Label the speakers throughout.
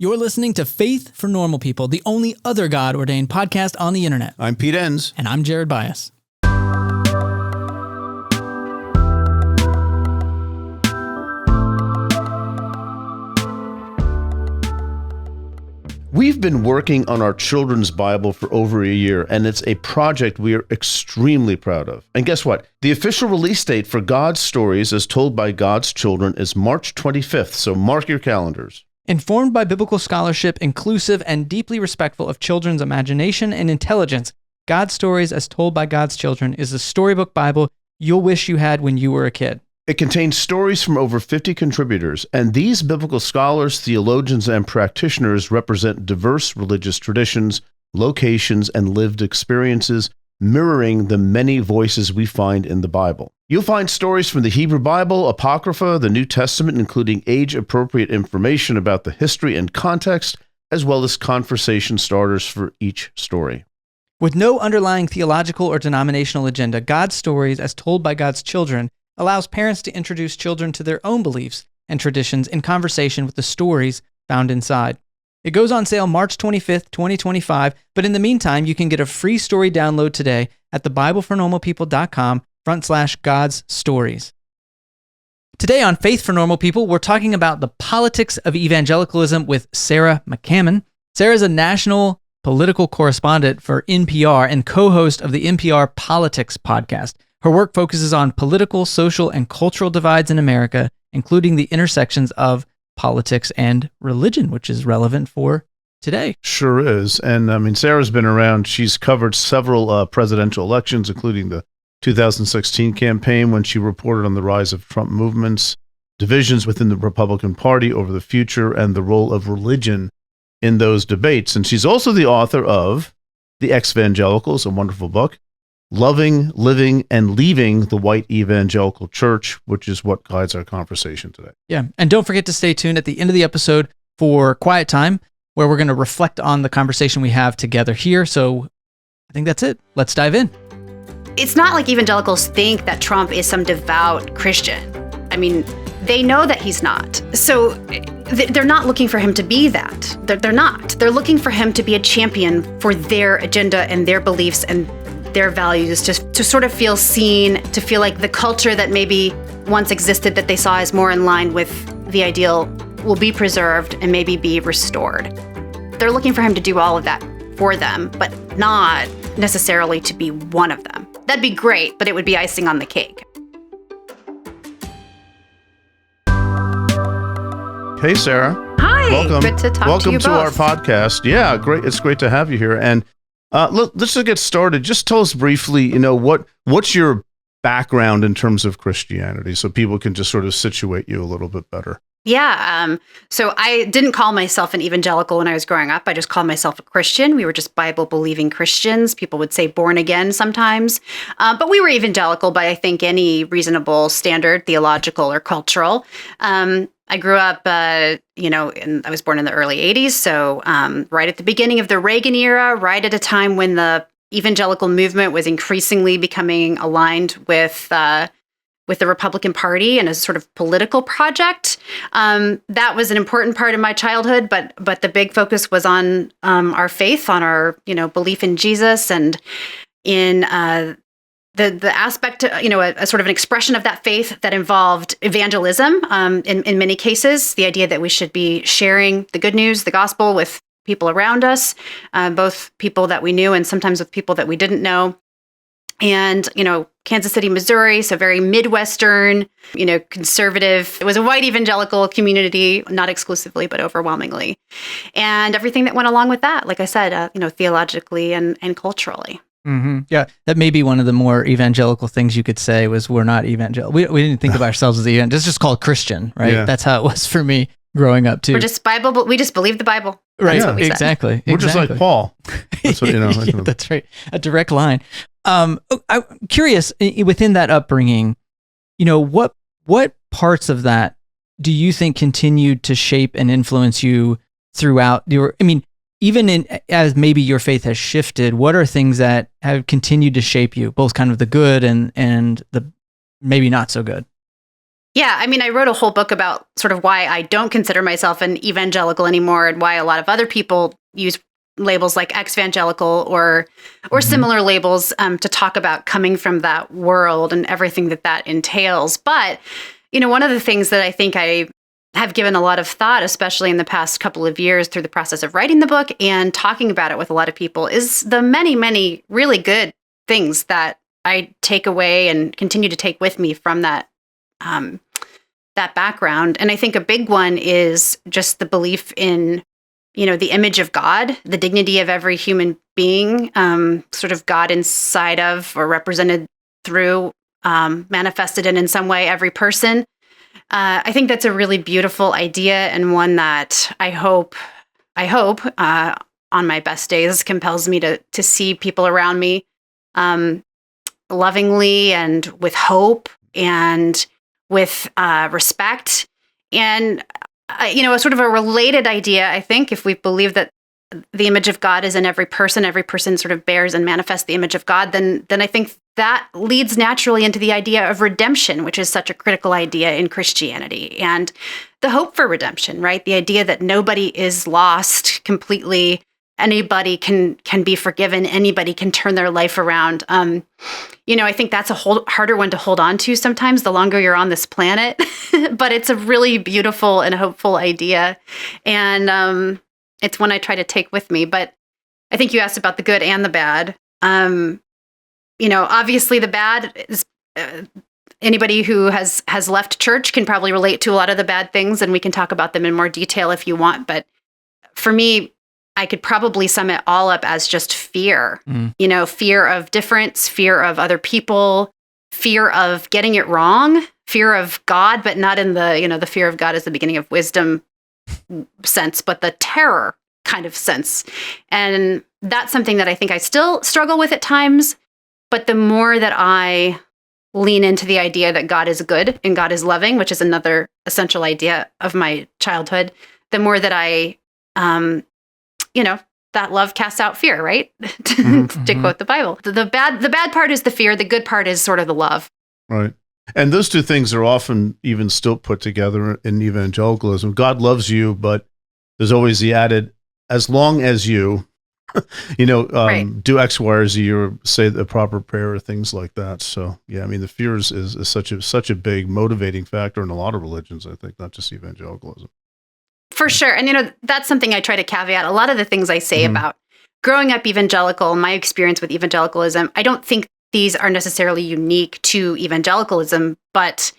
Speaker 1: You're listening to Faith for Normal People, the only other God-ordained podcast on the internet.
Speaker 2: I'm Pete Enns.
Speaker 1: And I'm Jared Bias.
Speaker 2: We've been working on our children's Bible for over a year, and it's a project we are extremely proud of. And guess what? The official release date for God's stories as told by God's children is March 25th, so mark your calendars.
Speaker 1: Informed by biblical scholarship, inclusive, and deeply respectful of children's imagination and intelligence, God's Stories as Told by God's Children is a storybook Bible you'll wish you had when you were a kid.
Speaker 2: It contains stories from over 50 contributors, and these biblical scholars, theologians, and practitioners represent diverse religious traditions, locations, and lived experiences, mirroring the many voices we find in the Bible. You'll find stories from the Hebrew Bible, Apocrypha, the New Testament, including age-appropriate information about the history and context, as well as conversation starters for each story.
Speaker 1: With no underlying theological or denominational agenda, God's Stories as Told by God's Children allows parents to introduce children to their own beliefs and traditions in conversation with the stories found inside. It goes on sale March 25th, 2025, but in the meantime, you can get a free story download today at thebiblefornormalpeople.com/God's Stories. Today on Faith for Normal People, we're talking about the politics of evangelicalism with Sarah McCammon. Sarah is a national political correspondent for NPR and co-host of the NPR Politics podcast. Her work focuses on political, social, and cultural divides in America, including the intersections of politics and religion, which is relevant for today.
Speaker 2: Sure is. And I mean, Sarah's been around. She's covered several presidential elections, including the 2016 campaign, when she reported on the rise of Trump movements, divisions within the Republican Party over the future, and the role of religion in those debates. And she's also the author of The Evangelicals, a wonderful book, Loving, Living, and Leaving the White Evangelical Church, which is what guides our conversation today.
Speaker 1: Yeah, and don't forget to stay tuned at the end of the episode for Quiet Time, where we're going to reflect on the conversation we have together here. So I think that's it. Let's dive in.
Speaker 3: It's not like evangelicals think that Trump is some devout Christian. I mean, they know that he's not. So they're not looking for him to be that. They're not. They're looking for him to be a champion for their agenda and their beliefs and their values, to sort of feel seen, to feel like the culture that maybe once existed that they saw as more in line with the ideal will be preserved and maybe be restored. They're looking for him to do all of that for them, but not necessarily to be one of them. That'd be great, but it would be icing on the cake.
Speaker 2: Hey, Sarah.
Speaker 3: Hi.
Speaker 2: Welcome.
Speaker 3: Good to talk to you
Speaker 2: Welcome
Speaker 3: both.
Speaker 2: to our podcast. Yeah, great. It's great to have you here. And let's just get started. Just tell us briefly, what's your background in terms of Christianity, so people can just sort of situate you a little bit better.
Speaker 3: Yeah. So I didn't call myself an evangelical when I was growing up. I just called myself a Christian. We were just Bible-believing Christians. People would say born again sometimes. But we were evangelical by, I think, any reasonable standard, theological or cultural. I grew up, I was born in the early 80s. So right at the beginning of the Reagan era, right at a time when the evangelical movement was increasingly becoming aligned with the Republican Party and a sort of political project. That was an important part of my childhood, but the big focus was on our faith, on our belief in Jesus, and in the aspect, a sort of an expression of that faith that involved evangelism. In many cases, the idea that we should be sharing the good news, the gospel, with people around us, both people that we knew and sometimes with people that we didn't know. And, Kansas City, Missouri, so very Midwestern, conservative. It was a white evangelical community, not exclusively, but overwhelmingly. And everything that went along with that, like I said, theologically and culturally.
Speaker 1: Mm-hmm. Yeah, that may be one of the more evangelical things you could say was we're not evangelical. We didn't think of ourselves as evangelical. It's just called Christian, right? Yeah. That's how it was for me growing up too.
Speaker 3: We're just Bible, but we just believe the Bible.
Speaker 1: Right,
Speaker 3: That's
Speaker 1: exactly.
Speaker 2: We're just like Paul. That's what,
Speaker 1: Yeah, that's right. A direct line. I'm curious, within that upbringing, what parts of that do you think continued to shape and influence you throughout even as maybe your faith has shifted, what are things that have continued to shape you, both kind of the good and the maybe not so good?
Speaker 3: Yeah, I mean, I wrote a whole book about sort of why I don't consider myself an evangelical anymore, and why a lot of other people use labels like ex-evangelical or similar labels to talk about coming from that world and everything that entails. But, one of the things that I think I have given a lot of thought, especially in the past couple of years through the process of writing the book and talking about it with a lot of people, is the many, many really good things that I take away and continue to take with me from that background. And I think a big one is just the belief in, the image of God, the dignity of every human being, sort of God inside of or represented through, manifested in some way, every person. I think that's a really beautiful idea, and one that I hope, on my best days compels me to see people around me lovingly and with hope and with respect. And, a sort of a related idea, I think, if we believe that the image of God is in every person sort of bears and manifests the image of God, then I think that leads naturally into the idea of redemption, which is such a critical idea in Christianity, and the hope for redemption, right? The idea that nobody is lost completely. Anybody can be forgiven. Anybody can turn their life around. I think that's a harder one to hold on to sometimes the longer you're on this planet, but it's a really beautiful and hopeful idea. And it's one I try to take with me. But I think you asked about the good and the bad. Obviously the bad is anybody who has left church can probably relate to a lot of the bad things, and we can talk about them in more detail if you want. But for me, I could probably sum it all up as just fear, fear of difference, fear of other people, fear of getting it wrong, fear of God, but not in the, the fear of God is the beginning of wisdom sense, but the terror kind of sense. And that's something that I think I still struggle with at times. But the more that I lean into the idea that God is good and God is loving, which is another essential idea of my childhood, the more that I, that love casts out fear, right? to quote the Bible. The bad part is the fear. The good part is sort of the love.
Speaker 2: Right. And those two things are often even still put together in evangelicalism. God loves you, but there's always the added, as long as you,
Speaker 3: right.
Speaker 2: do X, Y, or Z, or say the proper prayer, or things like that. So, yeah, I mean, the fear is such a big motivating factor in a lot of religions, I think, not just evangelicalism.
Speaker 3: For sure. And, that's something I try to caveat. A lot of the things I say about growing up evangelical, my experience with evangelicalism, I don't think these are necessarily unique to evangelicalism, but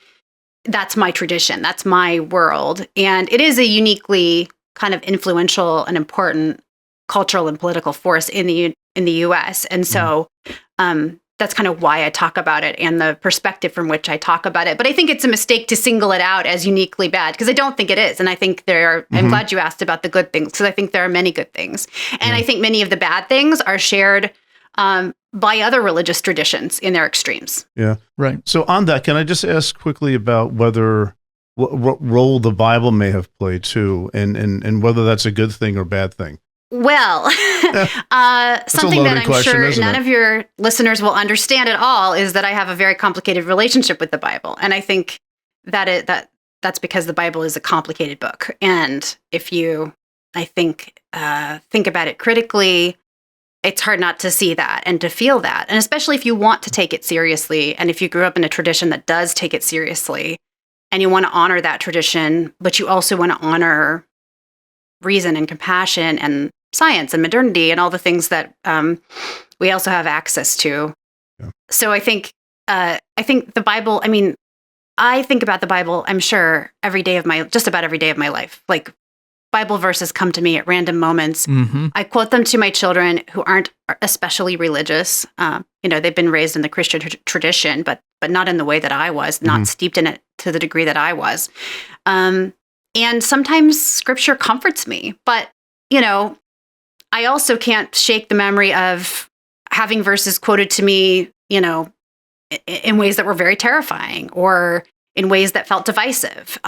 Speaker 3: that's my tradition. That's my world. And it is a uniquely kind of influential and important cultural and political force in the U.S. And so that's kind of why I talk about it and the perspective from which I talk about it. But I think it's a mistake to single it out as uniquely bad, because I don't think it is. And I think I'm glad you asked about the good things, because I think there are many good things. And I think many of the bad things are shared by other religious traditions in their extremes.
Speaker 2: Yeah.
Speaker 1: Right.
Speaker 2: So on that, can I just ask quickly about what role the Bible may have played too, and whether that's a good thing or bad thing?
Speaker 3: Well, something that I'm sure none of your listeners will understand at all is that I have a very complicated relationship with the Bible. And I think that's because the Bible is a complicated book. And if you, think about it critically, it's hard not to see that and to feel that. And especially if you want to take it seriously, and if you grew up in a tradition that does take it seriously, and you want to honor that tradition, but you also want to honor reason and compassion and science and modernity and all the things that we also have access to. Yeah. So I think the Bible, I think about the Bible, I'm sure, just about every day of my life. Like, Bible verses come to me at random moments. I quote them to my children who aren't especially religious. They've been raised in the Christian tradition, but not in the way that I was, not steeped in it to the degree that I was. And sometimes scripture comforts me, but, I also can't shake the memory of having verses quoted to me, in ways that were very terrifying or in ways that felt divisive.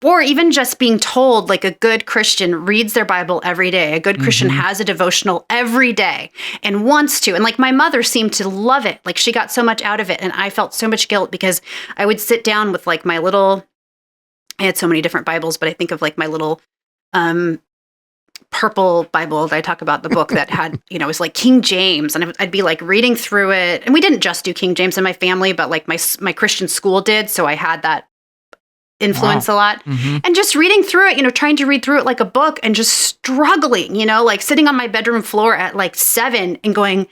Speaker 3: or even just being told, like, a good Christian reads their Bible every day. A good Christian has a devotional every day and wants to. And like, my mother seemed to love it. Like, she got so much out of it. And I felt so much guilt because I would sit down with like my little, I had so many different Bibles, but I think of like my little purple Bible that I talk about, the book that had, it was like King James. And I'd be like reading through it. And we didn't just do King James in my family, but like my Christian school did. So I had that influence a lot. And just reading through it, trying to read through it like a book and just struggling, like sitting on my bedroom floor at like 7 and going,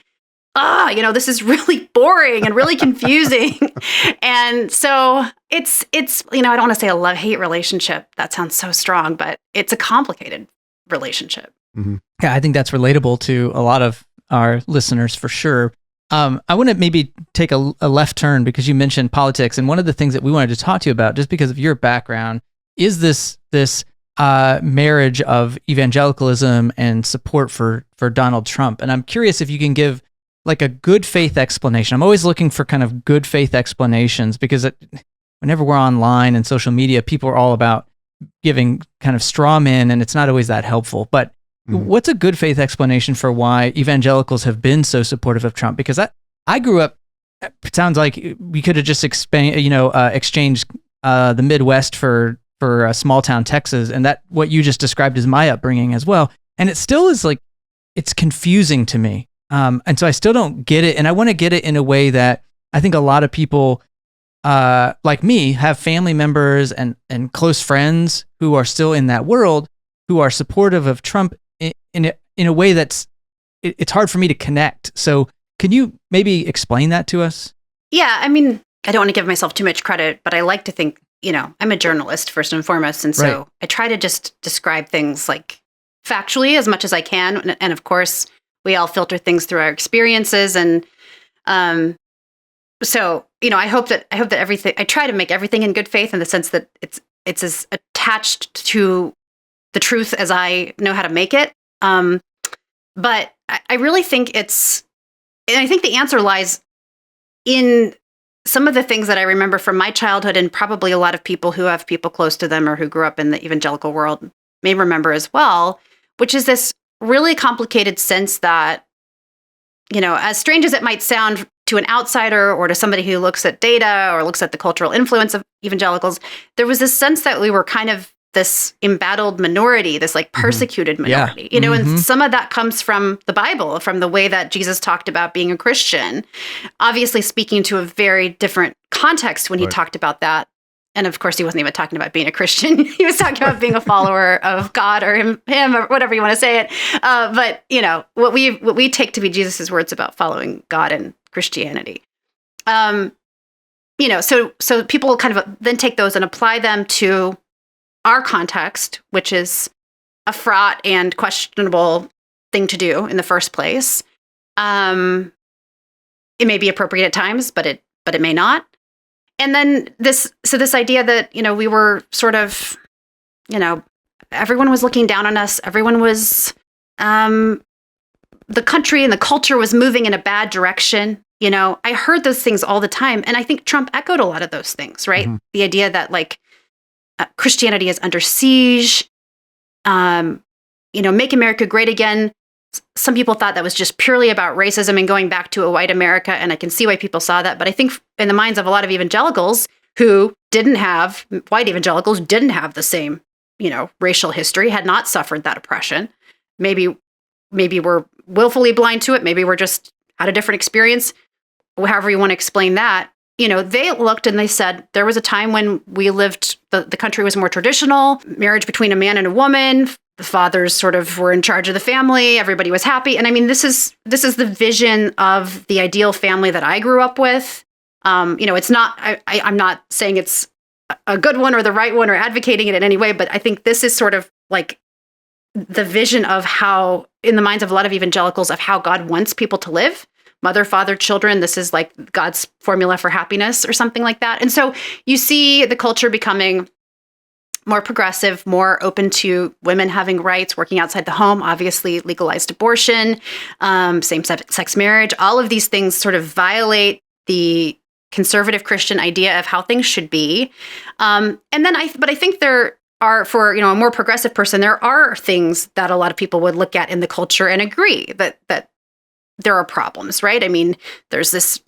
Speaker 3: this is really boring and really confusing. And so it's, I don't want to say a love-hate relationship. That sounds so strong, but it's a complicated relationship.
Speaker 1: Yeah, I think that's relatable to a lot of our listeners for sure. I want to maybe take a left turn because you mentioned politics, and one of the things that we wanted to talk to you about, just because of your background, is this marriage of evangelicalism and support for Donald Trump. And I'm curious if you can give like a good faith explanation. I'm always looking for kind of good faith explanations because whenever we're online and social media, people are all about giving kind of straw men, and it's not always that helpful. But what's a good faith explanation for why evangelicals have been so supportive of Trump? Because I grew up, it sounds like we could have just exchanged the Midwest for small town Texas, and that what you just described is my upbringing as well. And it still is like, it's confusing to me. And so I still don't get it. And I want to get it in a way that I think a lot of people like me have family members and close friends who are still in that world, who are supportive of Trump in a way that's, it's hard for me to connect. So can you maybe explain that to us?
Speaker 3: Yeah, I mean, I don't want to give myself too much credit, but I like to think, I'm a journalist first and foremost. And so I try to just describe things like factually as much as I can. And of course, we all filter things through our experiences. And so, I hope that everything, I try to make everything in good faith in the sense that it's as attached to the truth as I know how to make it. But I really think and I think the answer lies in some of the things that I remember from my childhood, and probably a lot of people who have people close to them or who grew up in the evangelical world may remember as well, which is this really complicated sense that, as strange as it might sound to an outsider or to somebody who looks at data or looks at the cultural influence of evangelicals, there was this sense that we were kind of this embattled minority, this like persecuted minority, and some of that comes from the Bible, from the way that Jesus talked about being a Christian, obviously speaking to a very different context when he talked about that. And of course, he wasn't even talking about being a Christian. He was talking about being a follower of God or him or whatever you want to say it. But what we take to be Jesus's words about following God and Christianity. So people kind of then take those and apply them to our context, which is a fraught and questionable thing to do in the first place. It may be appropriate at times, but it may not. And then this idea that, we were sort of, everyone was looking down on us. Everyone was, the country and the culture was moving in a bad direction. I heard those things all the time. And I think Trump echoed a lot of those things, right? The idea that like, Christianity is under siege, make America great again. Some people thought that was just purely about racism and going back to a white America. And I can see why people saw that. But I think in the minds of a lot of evangelicals white evangelicals didn't have the same, racial history, had not suffered that oppression. Maybe we're willfully blind to it. Maybe we're just had a different experience. However you want to explain that. They looked and they said there was a time when we lived, the country was more traditional, marriage between a man and a woman. The fathers sort of were in charge of the family. Everybody was happy. And I mean, this is the vision of the ideal family that I grew up with. It's not, I'm not saying it's a good one or the right one or advocating it in any way, but I think this is sort of like the vision of how, in the minds of a lot of evangelicals, of how God wants people to live. Mother, father, children, this is like God's formula for happiness or something like that. And so you see the culture becoming more progressive, more open to women having rights, working outside the home, obviously legalized abortion, same-sex marriage. All of these things sort of violate the conservative Christian idea of how things should be. But I think they're for a more progressive person, there are things that a lot of people would look at in the culture and agree that there are problems, right? I mean, there's this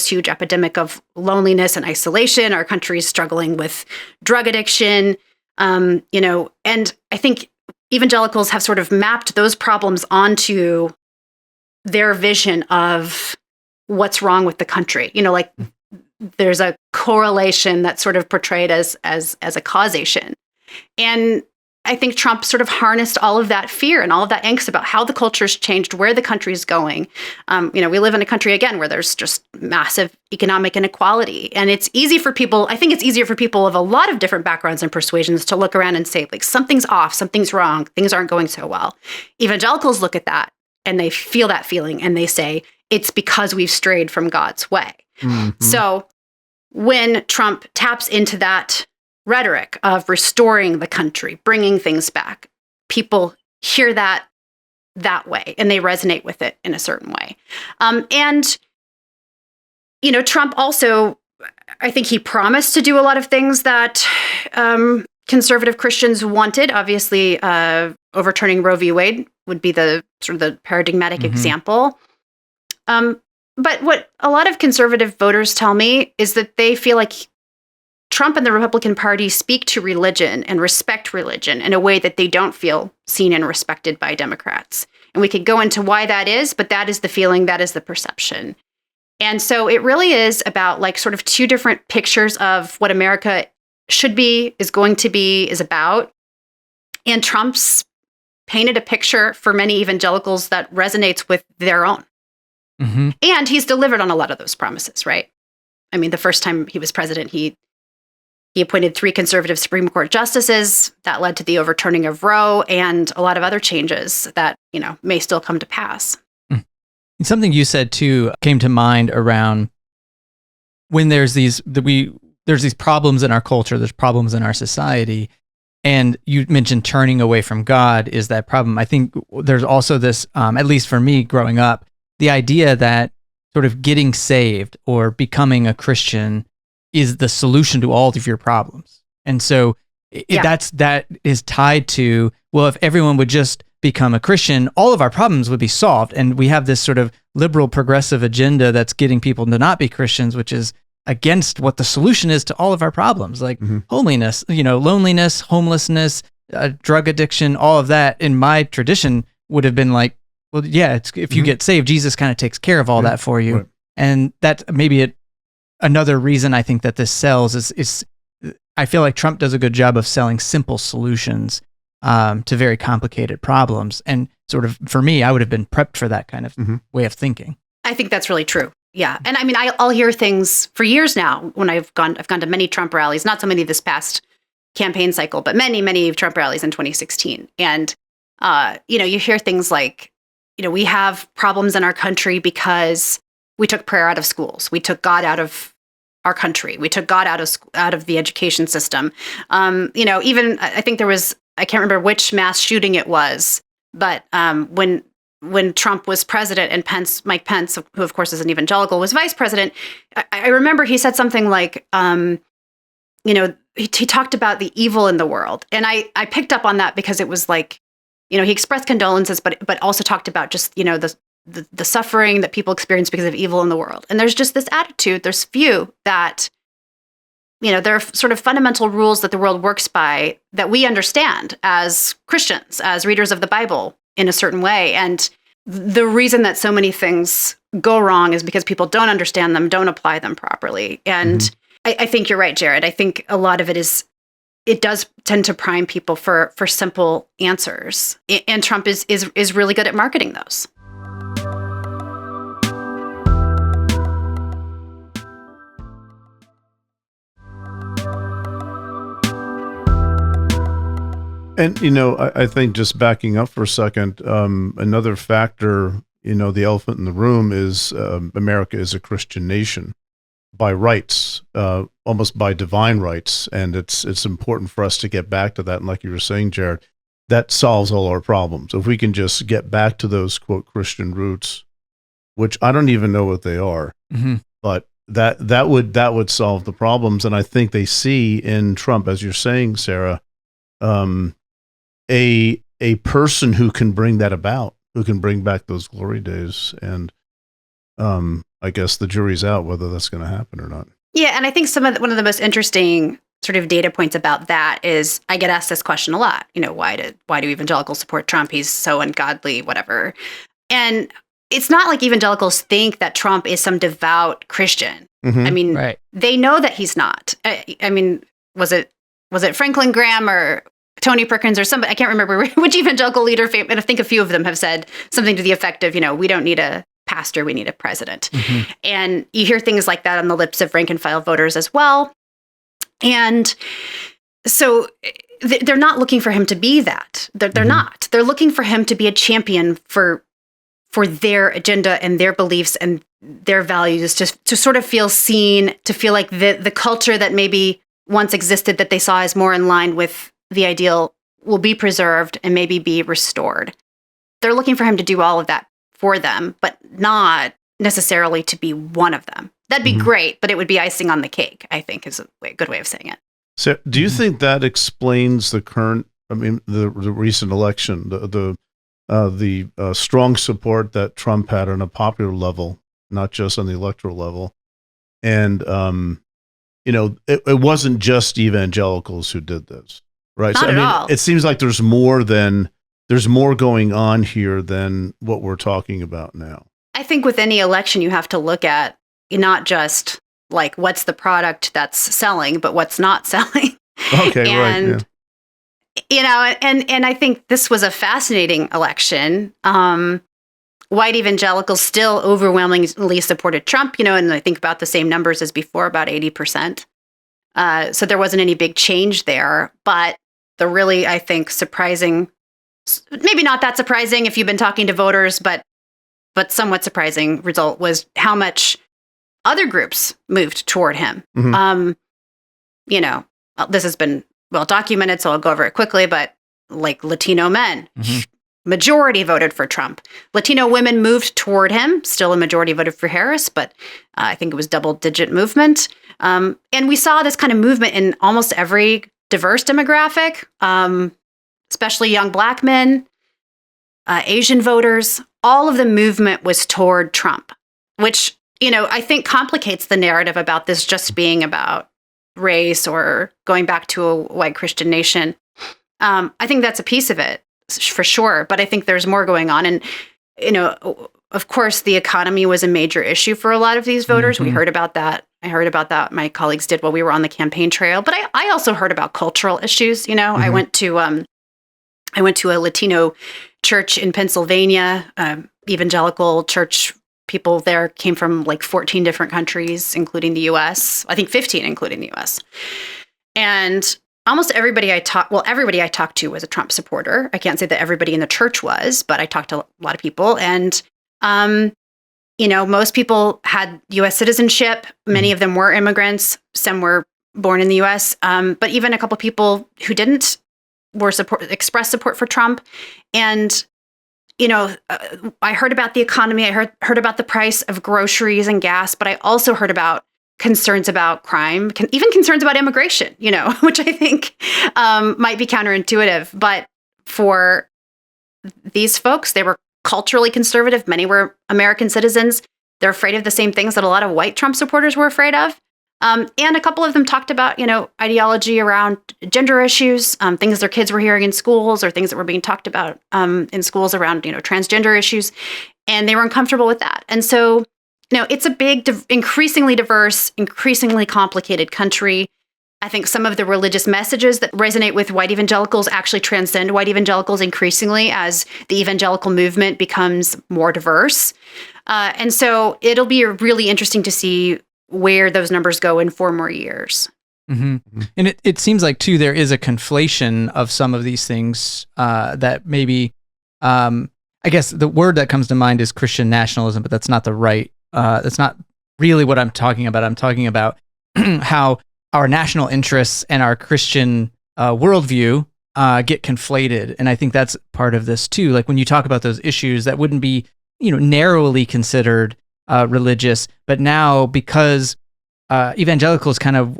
Speaker 3: huge epidemic of loneliness and isolation. Our country is struggling with drug addiction, and I think evangelicals have sort of mapped those problems onto their vision of what's wrong with the country. Like there's a correlation that's sort of portrayed as a causation. And I think Trump sort of harnessed all of that fear and all of that angst about how the culture's changed, where the country's going. We live in a country, again, where there's just massive economic inequality. And it's easy for people, I think it's easier for people of a lot of different backgrounds and persuasions to look around and say, like, something's off, something's wrong, things aren't going so well. Evangelicals look at that and they feel that feeling and they say, it's because we've strayed from God's way. Mm-hmm. So when Trump taps into that rhetoric of restoring the country, bringing things back, people hear that way and they resonate with it in a certain way. Trump also, I think he promised to do a lot of things that conservative Christians wanted. Obviously, overturning Roe v. Wade would be the sort of the paradigmatic example. But what a lot of conservative voters tell me is that they feel like Trump and the Republican Party speak to religion and respect religion in a way that they don't feel seen and respected by Democrats. And we could go into why that is, but that is the feeling, that is the perception. And so it really is about like sort of two different pictures of what America should be, is going to be, is about. And Trump's painted a picture for many evangelicals that resonates with their own. Mm-hmm. And he's delivered on a lot of those promises, right? I mean, the first time he was president, he appointed 3 conservative Supreme Court justices. That led to the overturning of Roe and a lot of other changes that, may still come to pass.
Speaker 1: Something you said too came to mind around when there's these problems in our culture, there's problems in our society, and you mentioned turning away from God is that problem. I think there's also this, at least for me growing up, the idea that sort of getting saved or becoming a Christian is the solution to all of your problems. And so that is tied to, well, if everyone would just become a Christian, all of our problems would be solved. And we have this sort of liberal progressive agenda that's getting people to not be Christians, which is against what the solution is to all of our problems, like holiness, loneliness, homelessness, drug addiction, all of that in my tradition would have been like, well, yeah, if you get saved, Jesus kind of takes care of all that for you. Right. And that's maybe another reason I think that this sells is I feel like Trump does a good job of selling simple solutions to very complicated problems. And sort of, for me, I would have been prepped for that kind of way of thinking.
Speaker 3: I think that's really true. Yeah. And I mean, I'll hear things for years now when I've gone to many Trump rallies, not so many this past campaign cycle, but many, many Trump rallies in 2016. And, you hear things like, we have problems in our country because we took prayer out of schools. We took God out of our country. We took God out of the education system. Even I think there was, I can't remember which mass shooting it was, but when Trump was president and Mike Pence, who of course is an evangelical, was vice president, I remember he said something like, he talked about the evil in the world. And I picked up on that because it was like, he expressed condolences, but also talked about just, the suffering that people experience because of evil in the world. And there's just this attitude, there's view that, there are sort of fundamental rules that the world works by that we understand as Christians, as readers of the Bible in a certain way. And the reason that so many things go wrong is because people don't understand them, don't apply them properly. And I think you're right, Jared. I think a lot of it does tend to prime people for simple answers. And Trump is really good at marketing those.
Speaker 2: And, I think just backing up for a second, another factor, the elephant in the room is America is a Christian nation by rights, almost by divine rights. And it's important for us to get back to that. And like you were saying, Jared, that solves all our problems. If we can just get back to those, quote, Christian roots, which I don't even know what they are, but that would solve the problems. And I think they see in Trump, as you're saying, Sarah, a person who can bring that about, who can bring back those glory days. And I guess the jury's out whether that's going to happen or not.
Speaker 3: Yeah, and I think one of the most interesting sort of data points about that is I get asked this question a lot. Why do evangelicals support Trump? He's so ungodly, whatever. And it's not like evangelicals think that Trump is some devout Christian.
Speaker 2: Mm-hmm.
Speaker 3: I mean,
Speaker 1: Right.
Speaker 3: They know that he's not. I mean, was it Franklin Graham or Tony Perkins or somebody? I can't remember which evangelical leader. And I think a few of them have said something to the effect of, we don't need a pastor, we need a president.
Speaker 1: Mm-hmm.
Speaker 3: And you hear things like that on the lips of rank and file voters as well. And so they're not looking for him to be that. They're
Speaker 2: Mm-hmm.
Speaker 3: not. They're looking for him to be a champion for their agenda and their beliefs and their values, to sort of feel seen, to feel like the culture that maybe once existed that they saw as more in line with the ideal will be preserved and maybe be restored. They're looking for him to do all of that for them, but not necessarily to be one of them. That'd be
Speaker 2: Mhm.
Speaker 3: great, but it would be icing on the cake, I think is a good way of saying it.
Speaker 2: So do you think that explains the recent election, the strong support that Trump had on a popular level, not just on the electoral level? And, it wasn't just evangelicals who did this, right?
Speaker 3: Not at all.
Speaker 2: It seems like there's more going on here than what we're talking about now.
Speaker 3: I think with any election, you have to look at not just like what's the product that's selling, but what's not selling.
Speaker 2: Okay,
Speaker 3: and,
Speaker 2: right.
Speaker 3: Yeah. And I think this was a fascinating election. White evangelicals still overwhelmingly supported Trump, and I think about the same numbers as before, about 80%. So there wasn't any big change there. But the really, I think, surprising, maybe not that surprising if you've been talking to voters, but somewhat surprising result was how much other groups moved toward him.
Speaker 2: Mm-hmm.
Speaker 3: This has been well documented, so I'll go over it quickly, but like Latino men,
Speaker 1: Mm-hmm.
Speaker 3: majority voted for Trump. Latino women moved toward him, still a majority voted for Harris, but I think it was double-digit movement. And we saw this kind of movement in almost every diverse demographic, especially young Black men, Asian voters. All of the movement was toward Trump, which, I think complicates the narrative about this just being about race or going back to a white Christian nation. I think that's a piece of it for sure, but I think there's more going on. And, of course, the economy was a major issue for a lot of these voters.
Speaker 1: Mm-hmm.
Speaker 3: We heard about that. I heard about that. My colleagues did while we were on the campaign trail, but I also heard about cultural issues.
Speaker 2: Mm-hmm.
Speaker 3: I went to a Latino church in Pennsylvania, evangelical church. People there came from like 14 different countries, including the U.S. I think 15, including the U.S. And almost everybody I talked to was a Trump supporter. I can't say that everybody in the church was, but I talked to a lot of people. And, most people had U.S. citizenship. Many of them were immigrants. Some were born in the U.S. But even a couple people who didn't expressed support for Trump. And, I heard about the economy. I heard about the price of groceries and gas, but I also heard about concerns about crime, even concerns about immigration, which I think might be counterintuitive. But for these folks, they were culturally conservative. Many were American citizens. They're afraid of the same things that a lot of white Trump supporters were afraid of. And a couple of them talked about, ideology around gender issues, things their kids were hearing in schools or things that were being talked about in schools around, transgender issues. And they were uncomfortable with that. And so, it's a big, increasingly diverse, increasingly complicated country. I think some of the religious messages that resonate with white evangelicals actually transcend white evangelicals increasingly as the evangelical movement becomes more diverse. And so it'll be really interesting to see where those numbers go in 4 more years.
Speaker 1: Mm-hmm. And it seems like, too, there is a conflation of some of these things that maybe, I guess the word that comes to mind is Christian nationalism, but that's not that's not really what I'm talking about. I'm talking about how our national interests and our Christian worldview get conflated. And I think that's part of this, too. Like when you talk about those issues that wouldn't be, narrowly considered religious, but now because evangelicals kind of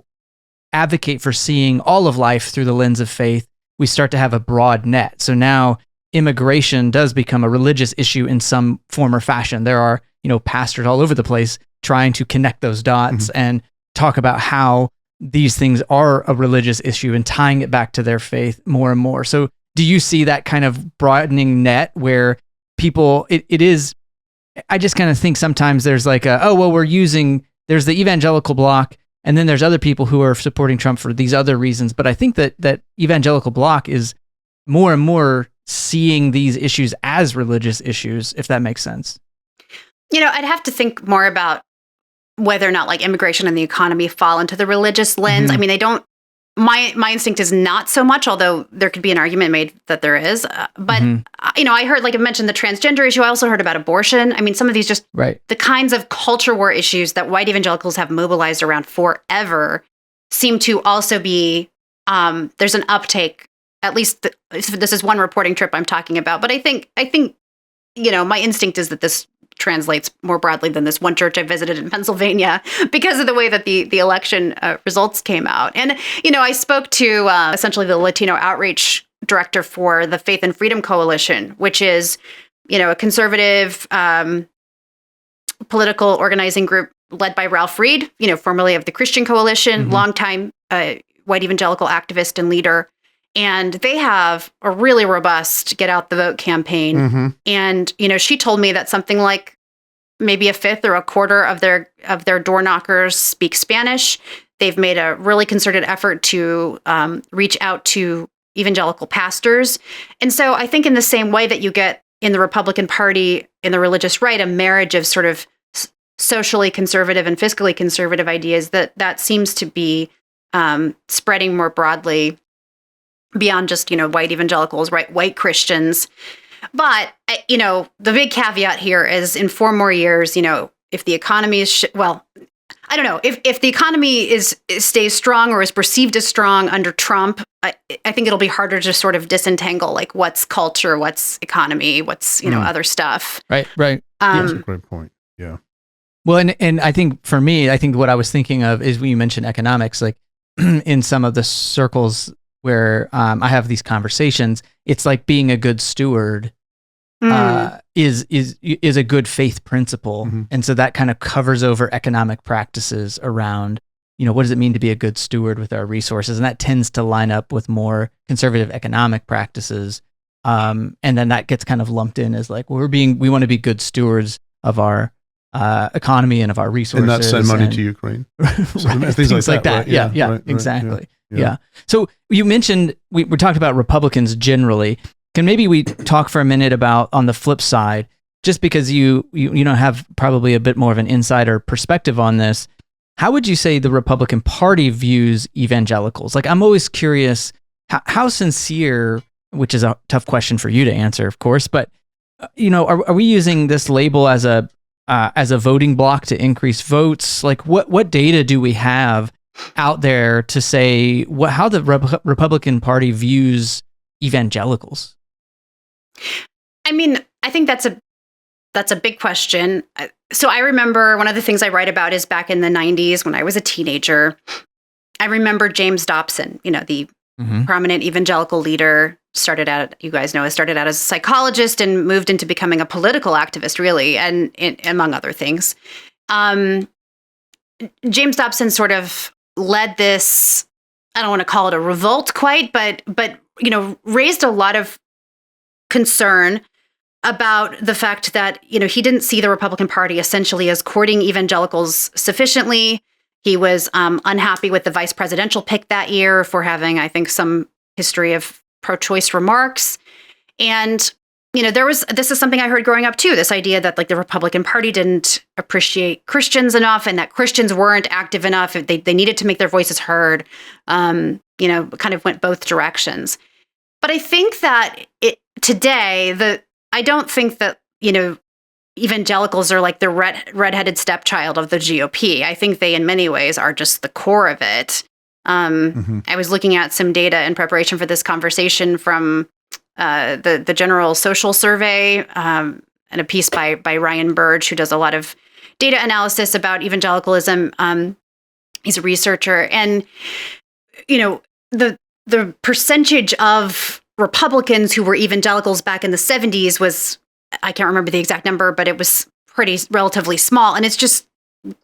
Speaker 1: advocate for seeing all of life through the lens of faith, we start to have a broad net. So now immigration does become a religious issue in some form or fashion. There are, pastors all over the place trying to connect those dots and talk about how these things are a religious issue and tying it back to their faith more and more. So do you see that kind of broadening net where people, it is, I just kind of think sometimes there's like there's the evangelical bloc, and then there's other people who are supporting Trump for these other reasons. But I think that evangelical bloc is more and more seeing these issues as religious issues, if that makes sense.
Speaker 3: I'd have to think more about whether or not like immigration and the economy fall into the religious lens. I mean, they don't. My instinct is not so much, although there could be an argument made that there is. But I heard, like I mentioned, the transgender issue. I also heard about abortion. I mean, some of these just the kinds of culture war issues that white evangelicals have mobilized around forever seem to also be. There's an uptake. At least this is one reporting trip I'm talking about. But I think my instinct is that this translates more broadly than this one church I visited in Pennsylvania because of the way that the election results came out. And, I spoke to essentially the Latino outreach director for the Faith and Freedom Coalition, which is, a conservative political organizing group led by Ralph Reed, formerly of the Christian Coalition, longtime white evangelical activist and leader. And they have a really robust Get Out the Vote campaign. And, she told me that something like maybe a fifth or a quarter of their door knockers speak Spanish. They've made a really concerted effort to reach out to evangelical pastors. And so I think in the same way that you get in the Republican Party, in the religious right, a marriage of sort of socially conservative and fiscally conservative ideas, that seems to be spreading more broadly beyond just, white evangelicals, right? White Christians. But, the big caveat here is in 4 more years, if the economy is, I don't know, if the economy stays strong or is perceived as strong under Trump, I think it'll be harder to sort of disentangle like what's culture, what's economy, what's, other stuff.
Speaker 1: Right.
Speaker 2: That's a great point. Yeah.
Speaker 1: Well, and I think for me, what I was thinking of is when you mentioned economics, like in some of the circles where I have these conversations, it's like being a good steward is a good faith principle. And so that kind of covers over economic practices around, what does it mean to be a good steward with our resources? And that tends to line up with more conservative economic practices. And then that gets kind of lumped in as like, we want to be good stewards of our economy and of our resources.
Speaker 2: And not send money to Ukraine.
Speaker 1: Things like that. Right? Yeah, right, exactly. Yeah. So you mentioned, we talked about Republicans generally. Can maybe we talk for a minute about on the flip side, just because you have probably a bit more of an insider perspective on this, how would you say the Republican Party views evangelicals? Like, I'm always curious how sincere, which is a tough question for you to answer, of course, but are we using this label as a voting bloc to increase votes? Like, what data do we have out there to say how the Republican Party views evangelicals?
Speaker 3: I mean, I think that's a big question. So I remember one of the things I write about is back in the 90s when I was a teenager. I remember James Dobson, the prominent evangelical leader, started out as a psychologist and moved into becoming a political activist, really, and among other things. James Dobson sort of led this, I don't want to call it a revolt quite, but raised a lot of concern about the fact that, he didn't see the Republican Party essentially as courting evangelicals sufficiently. He was unhappy with the vice presidential pick that year for having, I think, some history of pro-choice remarks. And, this is something I heard growing up too, this idea that like the Republican Party didn't appreciate Christians enough and that Christians weren't active enough. They needed to make their voices heard, kind of went both directions. But I think that today, I don't think that, evangelicals are like the redheaded stepchild of the GOP. I think they, in many ways, are just the core of it. I was looking at some data in preparation for this conversation from the General Social Survey and a piece by Ryan Burge, who does a lot of data analysis about evangelicalism. He's a researcher. And, the percentage of Republicans who were evangelicals back in the 70s was, I can't remember the exact number, but it was pretty relatively small. And it's just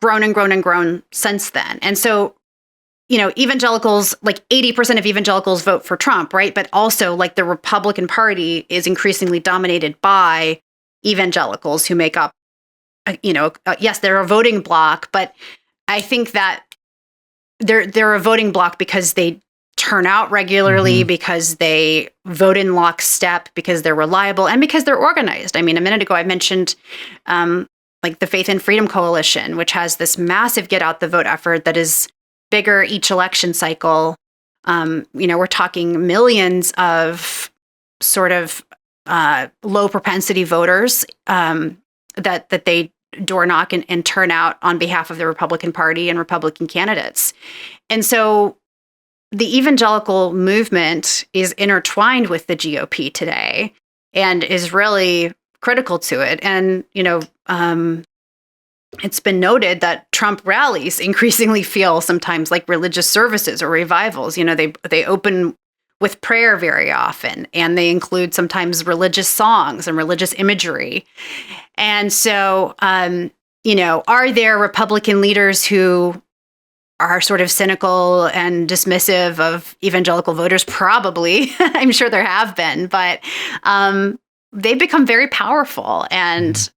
Speaker 3: grown and grown and grown since then. And so, evangelicals, like 80% of evangelicals vote for Trump, right? But also like the Republican Party is increasingly dominated by evangelicals who make up, yes, they're a voting bloc, but I think that they're a voting bloc because they turn out regularly, because they vote in lockstep, because they're reliable, and because they're organized. I mean, a minute ago I mentioned like the Faith and Freedom Coalition, which has this massive get out the vote effort that is bigger each election cycle. We're talking millions of sort of low propensity voters that they door knock and turn out on behalf of the Republican Party and Republican candidates. And so the evangelical movement is intertwined with the GOP today and is really critical to it. And, it's been noted that Trump rallies increasingly feel sometimes like religious services or revivals. They open with prayer very often, and they include sometimes religious songs and religious imagery. And so, are there Republican leaders who are sort of cynical and dismissive of evangelical voters? Probably. I'm sure there have been, but they've become very powerful. And,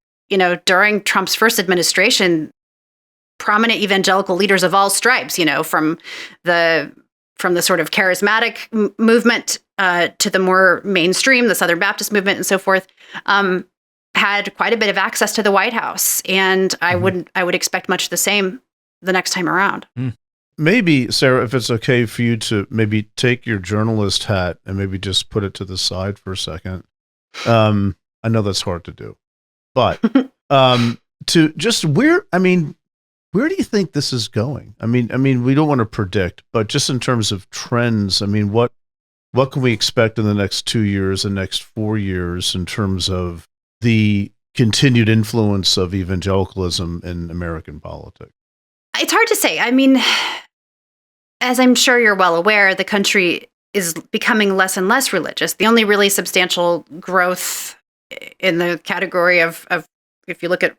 Speaker 3: during Trump's first administration, prominent evangelical leaders of all stripes, from the sort of charismatic movement to the more mainstream, the Southern Baptist movement and so forth, had quite a bit of access to the White House. And I would expect much the same the next time around.
Speaker 2: Maybe, Sarah, if it's okay for you to maybe take your journalist hat and maybe just put it to the side for a second. I know that's hard to do, but to just where do you think this is going? I mean, we don't want to predict, but just in terms of trends, what can we expect in the next 2 years, the next 4 years in terms of the continued influence of evangelicalism in American politics?
Speaker 3: It's hard to say. I mean, as I'm sure you're well aware, the country is becoming less and less religious. The only really substantial growth in the category of if you look at,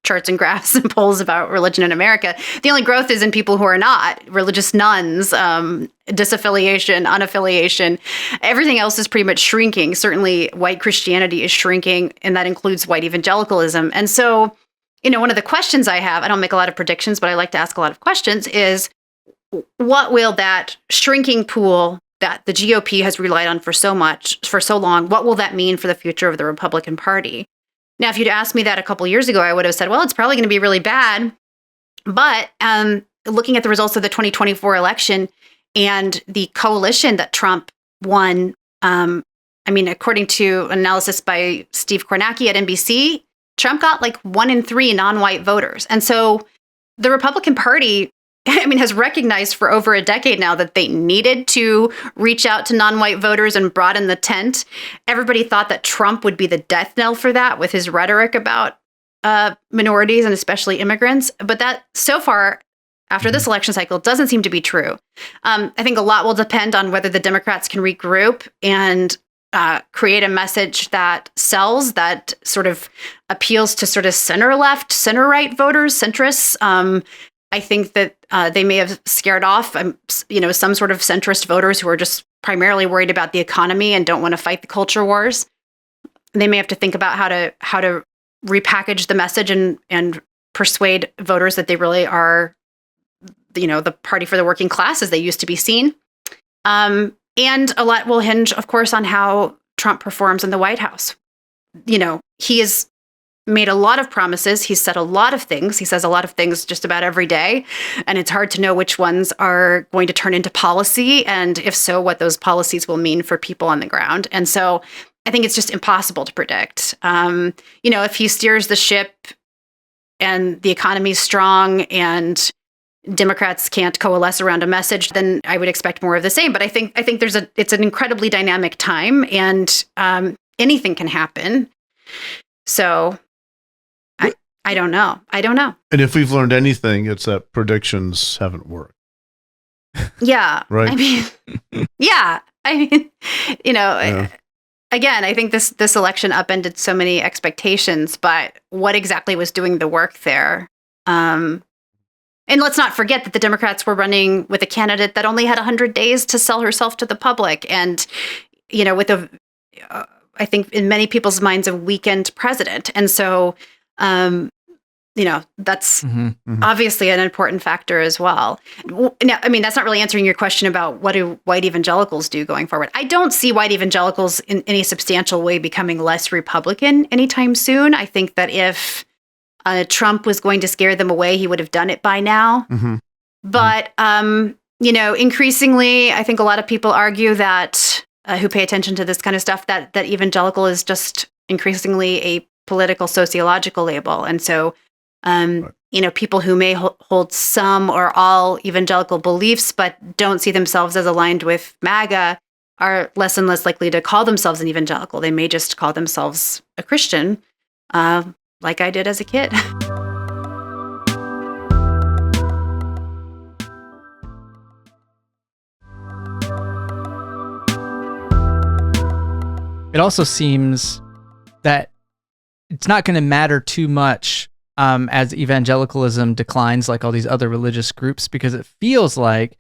Speaker 3: charts and graphs and polls about religion in America, the only growth is in people who are not religious nuns, disaffiliation, unaffiliation. Everything else is pretty much shrinking. Certainly white Christianity is shrinking, and that includes white evangelicalism. And so, one of the questions I have, I don't make a lot of predictions, but I like to ask a lot of questions, is what will that shrinking pool that the GOP has relied on for so long, what will that mean for the future of the Republican Party? Now, if you'd asked me that a couple years ago, I would have said, well, it's probably going to be really bad. But looking at the results of the 2024 election and the coalition that Trump won, according to analysis by Steve Kornacki at NBC, Trump got like 1 in 3 non-white voters. And so the Republican Party, has recognized for over a decade now that they needed to reach out to non-white voters and broaden the tent. Everybody thought that Trump would be the death knell for that with his rhetoric about minorities and especially immigrants. But that so far, after this election cycle, doesn't seem to be true. I think a lot will depend on whether the Democrats can regroup and create a message that sells, that sort of appeals to sort of center-left, center-right voters, centrists. I think that they may have scared off, some sort of centrist voters who are just primarily worried about the economy and don't want to fight the culture wars. They may have to think about how to repackage the message and persuade voters that they really are, the party for the working class as they used to be seen. And a lot will hinge, of course, on how Trump performs in the White House. He is made a lot of promises. He's said a lot of things. He says a lot of things just about every day. And it's hard to know which ones are going to turn into policy. And if so, what those policies will mean for people on the ground. And so I think it's just impossible to predict. If he steers the ship and the economy is strong and Democrats can't coalesce around a message, then I would expect more of the same. But I think it's an incredibly dynamic time, and anything can happen. So I don't know.
Speaker 2: And if we've learned anything, it's that predictions haven't worked.
Speaker 3: Yeah.
Speaker 2: Right.
Speaker 3: I mean, yeah. I mean, again, I think this election upended so many expectations, but what exactly was doing the work there? And let's not forget that the Democrats were running with a candidate that only had 100 days to sell herself to the public. And, with I think in many people's minds, a weakened president. And so, that's obviously an important factor as well. Now, I mean, that's not really answering your question about what do white evangelicals do going forward. I don't see white evangelicals in any substantial way becoming less Republican anytime soon. I think that if Trump was going to scare them away, he would have done it by now. But, increasingly, I think a lot of people argue that who pay attention to this kind of stuff, that evangelical is just increasingly a political sociological label. And so, people who may hold some or all evangelical beliefs, but don't see themselves as aligned with MAGA are less and less likely to call themselves an evangelical. They may just call themselves a Christian, like I did as a kid.
Speaker 1: It also seems that it's not going to matter too much as evangelicalism declines, like all these other religious groups, because it feels like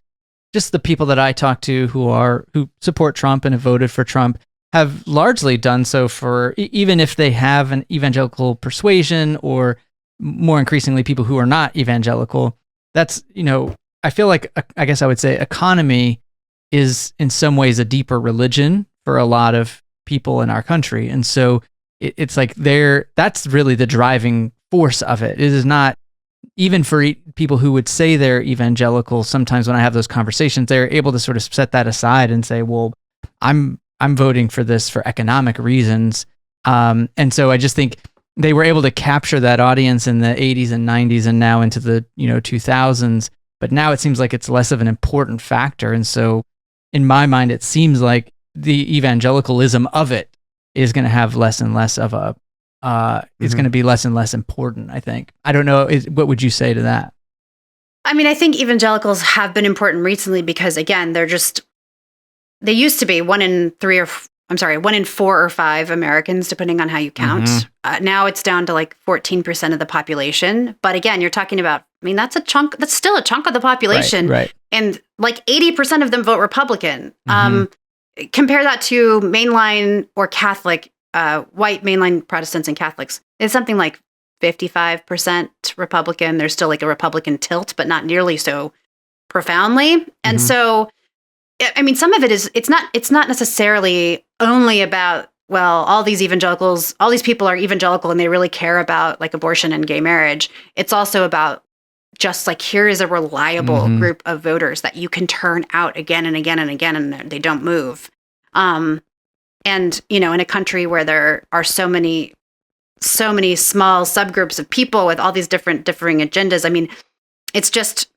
Speaker 1: just the people that I talk to who support Trump and have voted for Trump have largely done so for, even if they have an evangelical persuasion, or more increasingly people who are not evangelical. That's, I feel like, I guess I would say economy is in some ways a deeper religion for a lot of people in our country. And so it's like that's really the driving force of it. It is not, even for people who would say they're evangelical, sometimes when I have those conversations, they're able to sort of set that aside and say, well, I'm voting for this for economic reasons. And so I just think they were able to capture that audience in the 80s and 90s and now into the 2000s. But now it seems like it's less of an important factor. And so in my mind, it seems like the evangelicalism of it is going to have less and less of a, it's going to be less and less important, I think. I don't know. What would you say to that?
Speaker 3: I mean, I think evangelicals have been important recently because, again, they used to be 1 in 4 or 5 Americans, depending on how you count. Now it's down to like 14% of the population. But again, you're talking about, that's still a chunk of the population.
Speaker 1: Right.
Speaker 3: And like 80% of them vote Republican. Compare that to mainline or Catholic, white mainline Protestants and Catholics. It's something like 55% Republican. There's still like a Republican tilt, but not nearly so profoundly. And so, some of it is, it's not necessarily only about, well, all these people are evangelical and they really care about like abortion and gay marriage. It's also about just like, here is a reliable group of voters that you can turn out again and again and again, and they don't move. And, in a country where there are so many small subgroups of people with all these differing agendas, it's just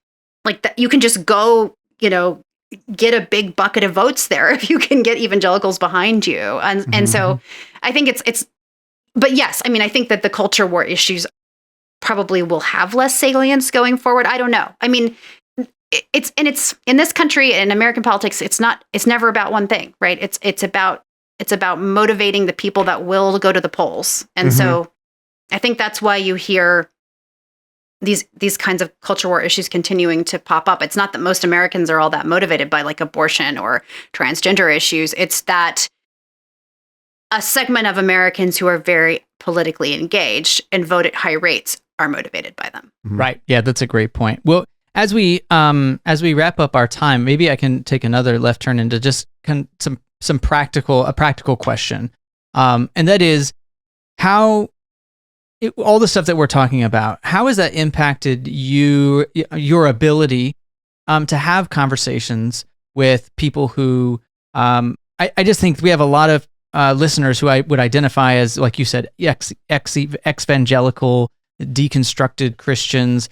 Speaker 3: like that. You can just go, get a big bucket of votes there if you can get evangelicals behind you. And so I think but yes, I think that the culture war issues probably will have less salience going forward. I don't know. It's in this country, in American politics, it's never about one thing, right? It's about motivating the people that will go to the polls. And so I think that's why you hear these kinds of culture war issues continuing to pop up. It's not that most Americans are all that motivated by like abortion or transgender issues. It's that a segment of Americans who are very politically engaged and vote at high rates are motivated by them.
Speaker 1: Right. Yeah, that's a great point. Well, as we wrap up our time, maybe I can take another left turn into just a practical question. And that is, how all the stuff that we're talking about, how has that impacted your ability to have conversations with people who, I just think we have a lot of listeners who I would identify as, like you said, evangelical, deconstructed Christians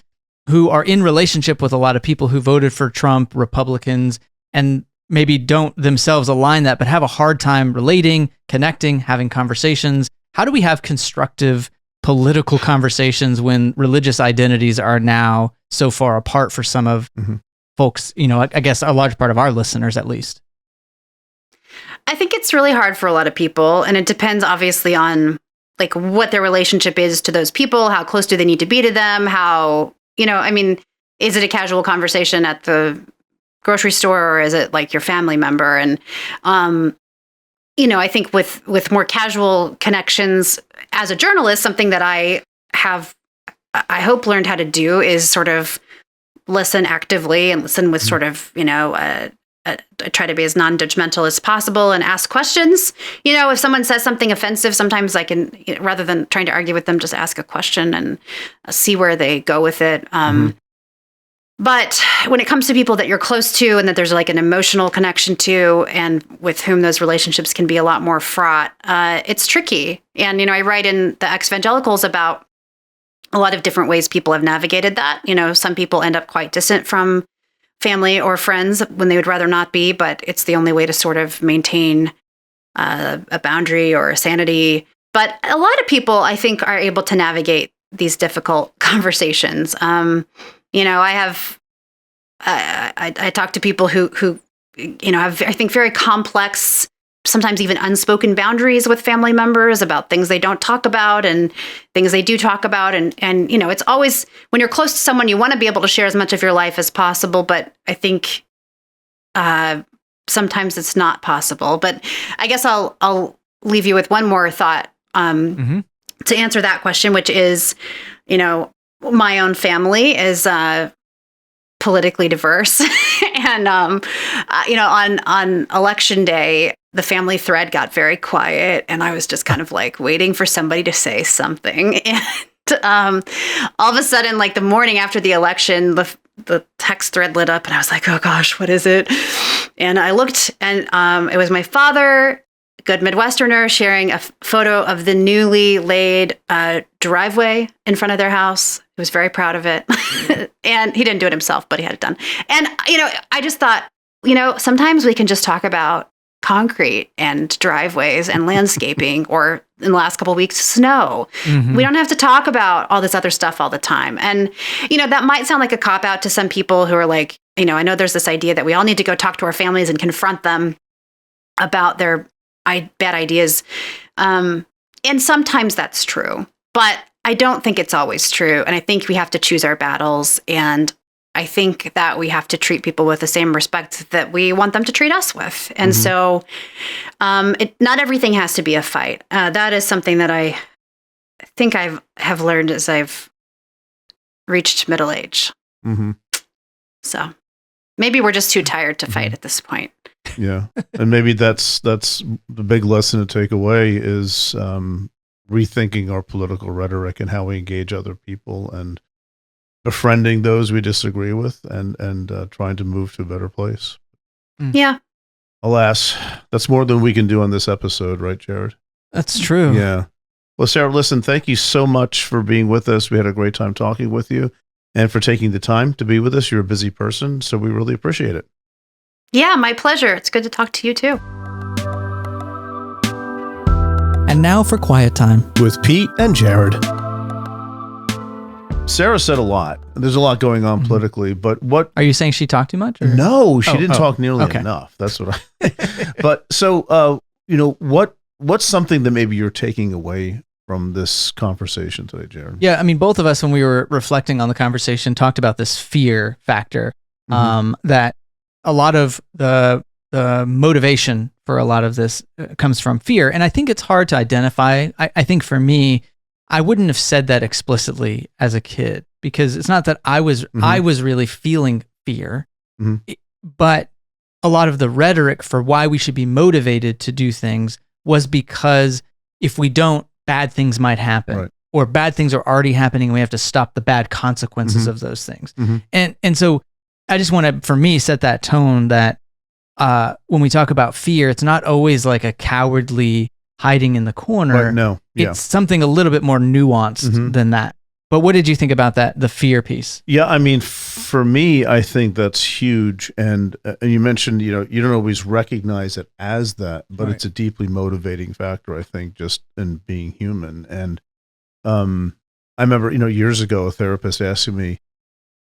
Speaker 1: who are in relationship with a lot of people who voted for Trump, Republicans, and maybe don't themselves align that, but have a hard time relating, connecting, having conversations. How do we have constructive political conversations when religious identities are now so far apart for some of folks, I guess a large part of our listeners at least?
Speaker 3: I think it's really hard for a lot of people, and it depends obviously on like what their relationship is to those people, how close do they need to be to them, how, is it a casual conversation at the grocery store, or is it like your family member? And I think with more casual connections as a journalist, something that I hope learned how to do is sort of listen actively and listen with sort of, I try to be as non-judgmental as possible and ask questions. If someone says something offensive, sometimes I can, rather than trying to argue with them, just ask a question and see where they go with it. But when it comes to people that you're close to and that there's like an emotional connection to, and with whom those relationships can be a lot more fraught, it's tricky. And, I write in the Evangelicals about a lot of different ways people have navigated that. Some people end up quite distant from family or friends when they would rather not be, but it's the only way to sort of maintain a boundary or a sanity. But a lot of people, I think, are able to navigate these difficult conversations. I talk to people who have, I think, very complex, sometimes even unspoken boundaries with family members about things they don't talk about and things they do talk about. And it's always, when you're close to someone, you want to be able to share as much of your life as possible. But I think sometimes it's not possible. But I guess I'll leave you with one more thought to answer that question, which is, my own family is politically diverse. And, on election day, the family thread got very quiet, and I was just kind of like waiting for somebody to say something. And all of a sudden, like the morning after the election, the text thread lit up, and I was like, oh gosh, what is it? And I looked, and it was my father, good Midwesterner, sharing a photo of the newly laid driveway in front of their house. He was very proud of it. And he didn't do it himself, but he had it done. And, I just thought, sometimes we can just talk about concrete and driveways and landscaping, or in the last couple of weeks, snow. We don't have to talk about all this other stuff all the time. And, that might sound like a cop-out to some people who are like, I know there's this idea that we all need to go talk to our families and confront them about their bad ideas. And sometimes that's true, but I don't think it's always true. And I think we have to choose our battles. And I think that we have to treat people with the same respect that we want them to treat us with. And so not everything has to be a fight. That is something that I think have learned as I've reached middle age. So maybe we're just too tired to fight at this point.
Speaker 2: Yeah. And maybe that's the big lesson to take away is rethinking our political rhetoric and how we engage other people, and befriending those we disagree with, and trying to move to a better place.
Speaker 3: Yeah.
Speaker 2: Alas, that's more than we can do on this episode, right, Jared?
Speaker 1: That's true.
Speaker 2: Yeah. Well, Sarah, listen, thank you so much for being with us. We had a great time talking with you, and for taking the time to be with us. You're a busy person, so we really appreciate it.
Speaker 3: Yeah, my pleasure. It's good to talk to you too.
Speaker 1: And now for Quiet Time
Speaker 2: with Pete and Jared. Sarah said a lot. There's a lot going on politically, but what...
Speaker 1: Are you saying she talked too much? Or?
Speaker 2: No, she didn't talk nearly enough. That's what I... But so, what's something that maybe you're taking away from this conversation today, Jared?
Speaker 1: Yeah, I mean, both of us, when we were reflecting on the conversation, talked about this fear factor, that a lot of the motivation for a lot of this comes from fear. And I think it's hard to identify. I think for me, I wouldn't have said that explicitly as a kid, because it's not that I was really feeling fear, but a lot of the rhetoric for why we should be motivated to do things was because if we don't, bad things might happen, or bad things are already happening, and we have to stop the bad consequences of those things. And so I just want to, for me, set that tone that when we talk about fear, it's not always like a cowardly hiding in the corner.
Speaker 2: Right, no.
Speaker 1: It's something a little bit more nuanced than that. But what did you think about that, the fear piece? Yeah,
Speaker 2: I mean, for me, I think that's huge. And you mentioned, you don't always recognize it as that, but it's a deeply motivating factor, I think, just in being human. And I remember, years ago, a therapist asking me,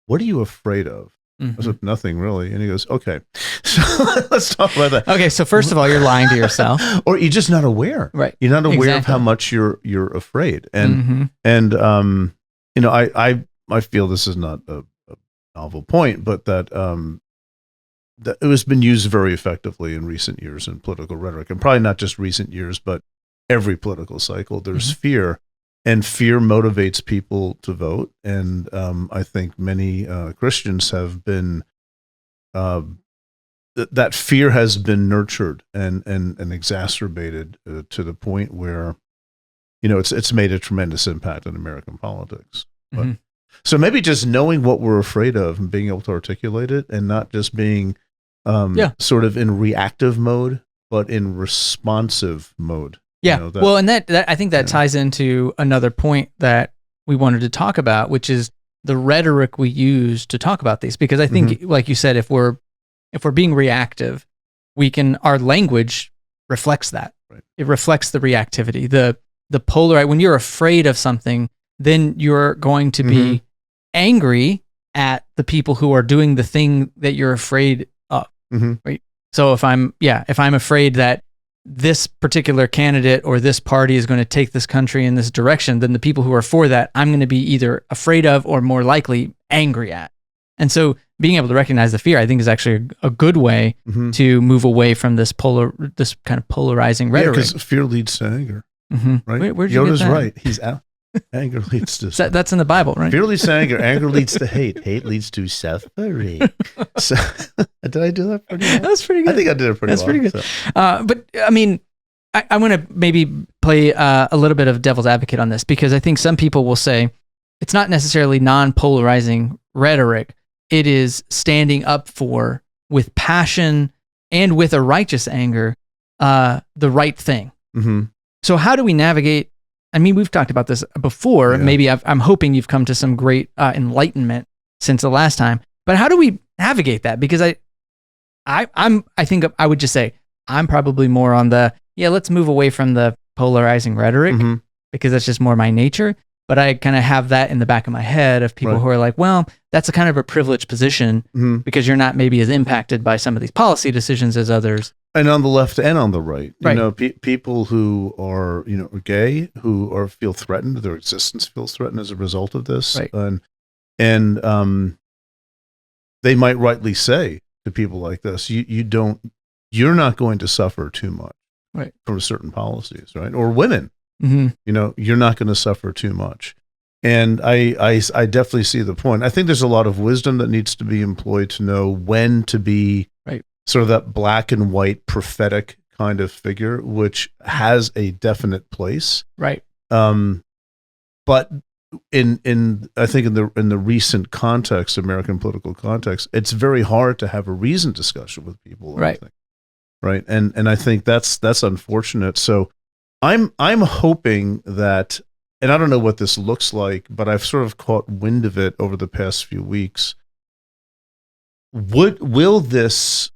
Speaker 2: what are you afraid of? I said, nothing really. And he goes, okay, so let's talk about that.
Speaker 1: Okay, so first of all, you're lying to yourself.
Speaker 2: Or you're just not aware.
Speaker 1: Right.
Speaker 2: You're not aware of
Speaker 1: Exactly.
Speaker 2: how much you're afraid. And I feel this is not a novel point, but that that it has been used very effectively in recent years in political rhetoric, and probably not just recent years, but every political cycle. There's fear, and fear motivates people to vote. And I think many Christians have been that fear has been nurtured and exacerbated to the point where it's made a tremendous impact on American politics. But, so maybe just knowing what we're afraid of and being able to articulate it, and not just being sort of in reactive mode, but in responsive mode.
Speaker 1: Yeah. Well, and that I think that ties into another point that we wanted to talk about, which is the rhetoric we use to talk about these. Because I think, like you said, if we're being reactive, our language reflects that.
Speaker 2: Right.
Speaker 1: It reflects the reactivity, the polar. When you're afraid of something, then you're going to be angry at the people who are doing the thing that you're afraid of. Right. So if I'm afraid that this particular candidate or this party is going to take this country in this direction, then the people who are for that, I'm going to be either afraid of or more likely angry at. And so being able to recognize the fear, I think, is actually a good way to move away from this kind of polarizing rhetoric.
Speaker 2: Yeah, because fear leads to anger. Right?
Speaker 1: Where'd you
Speaker 2: Yoda's
Speaker 1: get that?
Speaker 2: right. He's out. Anger leads to
Speaker 1: that's in the Bible, right?
Speaker 2: Fear leads to anger. Anger leads to hate. Hate leads to suffering. So, did I do that pretty well?
Speaker 1: That's pretty good.
Speaker 2: I think I did it pretty well.
Speaker 1: That's pretty good.
Speaker 2: So.
Speaker 1: But I mean, I want to maybe play a little bit of devil's advocate on this, because I think some people will say it's not necessarily non-polarizing rhetoric. It is standing up for, with passion and with a righteous anger, the right thing. So how do we navigate? I mean, we've talked about this before. Yeah. Maybe I'm hoping you've come to some great enlightenment since the last time. But how do we navigate that? Because I think I would just say I'm probably more on let's move away from the polarizing rhetoric, because that's just more my nature. But I kind of have that in the back of my head of people who are like, well, that's a kind of a privileged position because you're not maybe as impacted by some of these policy decisions as others. And
Speaker 2: on the left and on the right, people who are, gay, who feel threatened, their existence feels threatened as a result of this.
Speaker 1: Right.
Speaker 2: And they might rightly say to people like this, you're not going to suffer too much from certain policies, right? Or women. You're not going to suffer too much. And I definitely see the point. I think there's a lot of wisdom that needs to be employed to know when to be sort of that black and white prophetic kind of figure, which has a definite place.
Speaker 1: Right.
Speaker 2: But in I think in the recent context, American political context, it's very hard to have a reasoned discussion with people.
Speaker 1: Right.
Speaker 2: Right. And I think that's unfortunate. So I'm hoping that, and I don't know what this looks like, but I've sort of caught wind of it over the past few weeks. Will this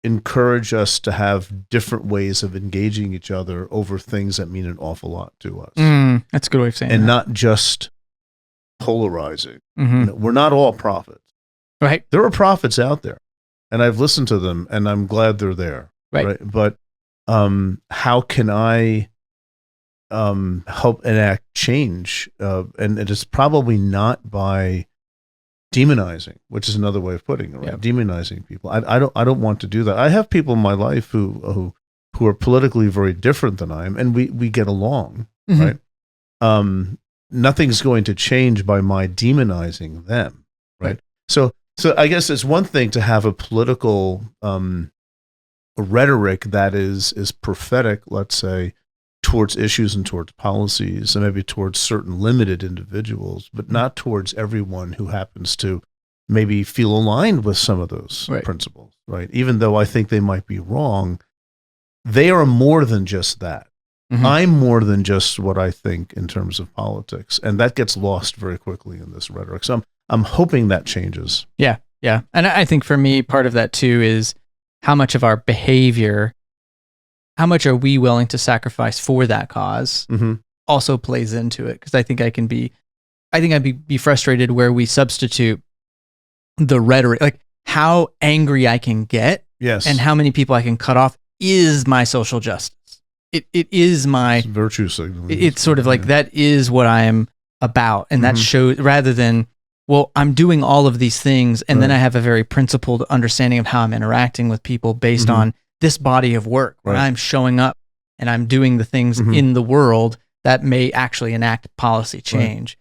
Speaker 2: encourage us to have different ways of engaging each other over things that mean an awful lot to us?
Speaker 1: That's a good way of saying
Speaker 2: and
Speaker 1: that.
Speaker 2: Not just polarizing. We're not all prophets.
Speaker 1: Right.
Speaker 2: There are prophets out there, and I've listened to them, and I'm glad they're there.
Speaker 1: Right.
Speaker 2: But how can I help enact change? And it is probably not by demonizing, which is another way of putting it, right?
Speaker 1: Yep.
Speaker 2: Demonizing people. I don't want to do that. I have people in my life who are politically very different than I am, and we get along, right? Nothing's going to change by my demonizing them, right? So I guess it's one thing to have a political rhetoric that is prophetic, let's say, towards issues and towards policies, and maybe towards certain limited individuals, but not towards everyone who happens to maybe feel aligned with some of those principles, right? Even though I think they might be wrong, they are more than just that. I'm more than just what I think in terms of politics, and that gets lost very quickly in this rhetoric. So I'm hoping that changes.
Speaker 1: Yeah. And I think for me, part of that too is how much of our behavior, how much are we willing to sacrifice for that cause, also plays into it. Because I think I'd be frustrated where we substitute the rhetoric. Like how angry I can get
Speaker 2: Yes.
Speaker 1: and how many people I can cut off is my social justice. It is my
Speaker 2: It's virtue signal.
Speaker 1: it's sort of like that is what I am about. And that shows, rather than, well, I'm doing all of these things and then I have a very principled understanding of how I'm interacting with people based on this body of work where I'm showing up and I'm doing the things in the world that may actually enact policy change.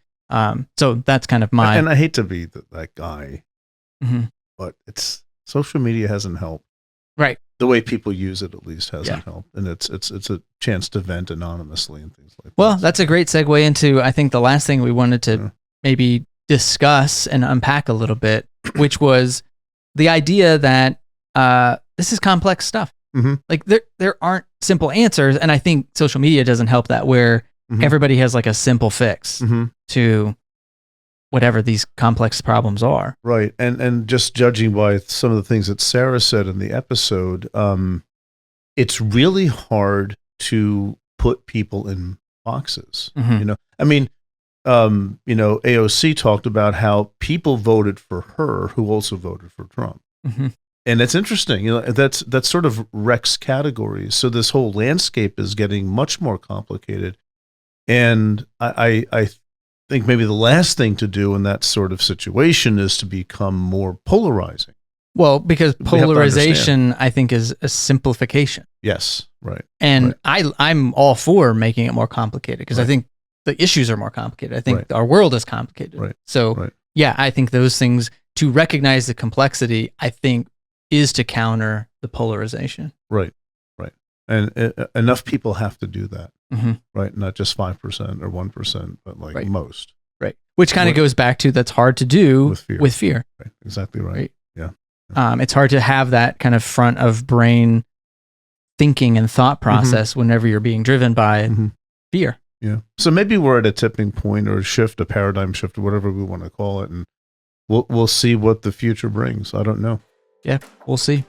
Speaker 1: So that's kind of my...
Speaker 2: And I hate to be that guy, but social media hasn't helped.
Speaker 1: Right.
Speaker 2: The way people use it, at least, hasn't helped. And it's a chance to vent anonymously and things like that.
Speaker 1: Well, that's a great segue into, I think, the last thing we wanted to maybe discuss and unpack a little bit, which was the idea that this is complex stuff. Like there aren't simple answers. And I think social media doesn't help that, where everybody has like a simple fix to whatever these complex problems are.
Speaker 2: Right. And just judging by some of the things that Sarah said in the episode, it's really hard to put people in boxes. You know, I mean, AOC talked about how people voted for her who also voted for Trump. And it's interesting, that's sort of wrecks categories. So this whole landscape is getting much more complicated. And I think maybe the last thing to do in that sort of situation is to become more polarizing.
Speaker 1: Well, because polarization, I think, is a simplification.
Speaker 2: Yes, right.
Speaker 1: And I'm all for making it more complicated, because I think the issues are more complicated. I think our world is complicated.
Speaker 2: Right.
Speaker 1: So, yeah, I think those things, to recognize the complexity, I think, is to counter the polarization. Right.
Speaker 2: And enough people have to do that, right? Not just 5% or 1%, but like most.
Speaker 1: Right. Which kind of goes back to, that's hard to do with fear.
Speaker 2: Right. Exactly right. Yeah.
Speaker 1: It's hard to have that kind of front of brain thinking and thought process whenever you're being driven by fear.
Speaker 2: Yeah. So maybe we're at a tipping point, or a paradigm shift, or whatever we want to call it. And we'll see what the future brings. I don't know.
Speaker 1: Yeah, we'll see.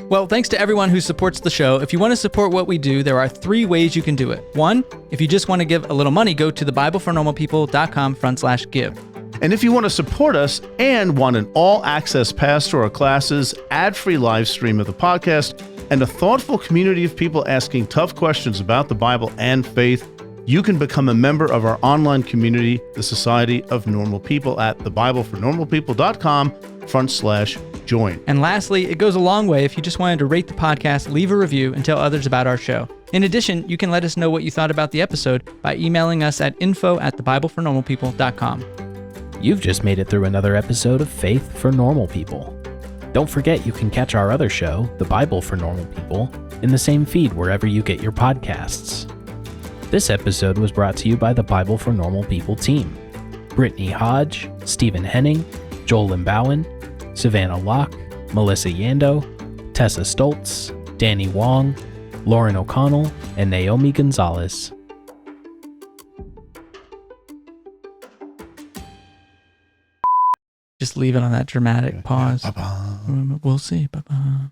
Speaker 1: Well, thanks to everyone who supports the show. If you want to support what we do, there are 3 ways you can do it. 1, if you just want to give a little money, go to thebiblefornormalpeople.com/give.
Speaker 2: And if you want to support us and want an all-access pass to our classes, ad-free live stream of the podcast, and a thoughtful community of people asking tough questions about the Bible and faith, you can become a member of our online community, the Society of Normal People, at thebiblefornormalpeople.com/join.
Speaker 1: And lastly, it goes a long way if you just wanted to rate the podcast, leave a review, and tell others about our show. In addition, you can let us know what you thought about the episode by emailing us at info@thebiblefornormalpeople.com.
Speaker 4: You've just made it through another episode of Faith for Normal People. Don't forget you can catch our other show, The Bible for Normal People, in the same feed wherever you get your podcasts. This episode was brought to you by the Bible for Normal People team: Brittany Hodge, Stephen Henning, Joel Limbowen, Savannah Locke, Melissa Yando, Tessa Stoltz, Danny Wong, Lauren O'Connell, and Naomi Gonzalez.
Speaker 1: Just leave it on that dramatic pause.
Speaker 2: Bye-bye.
Speaker 1: We'll see. Bye-bye.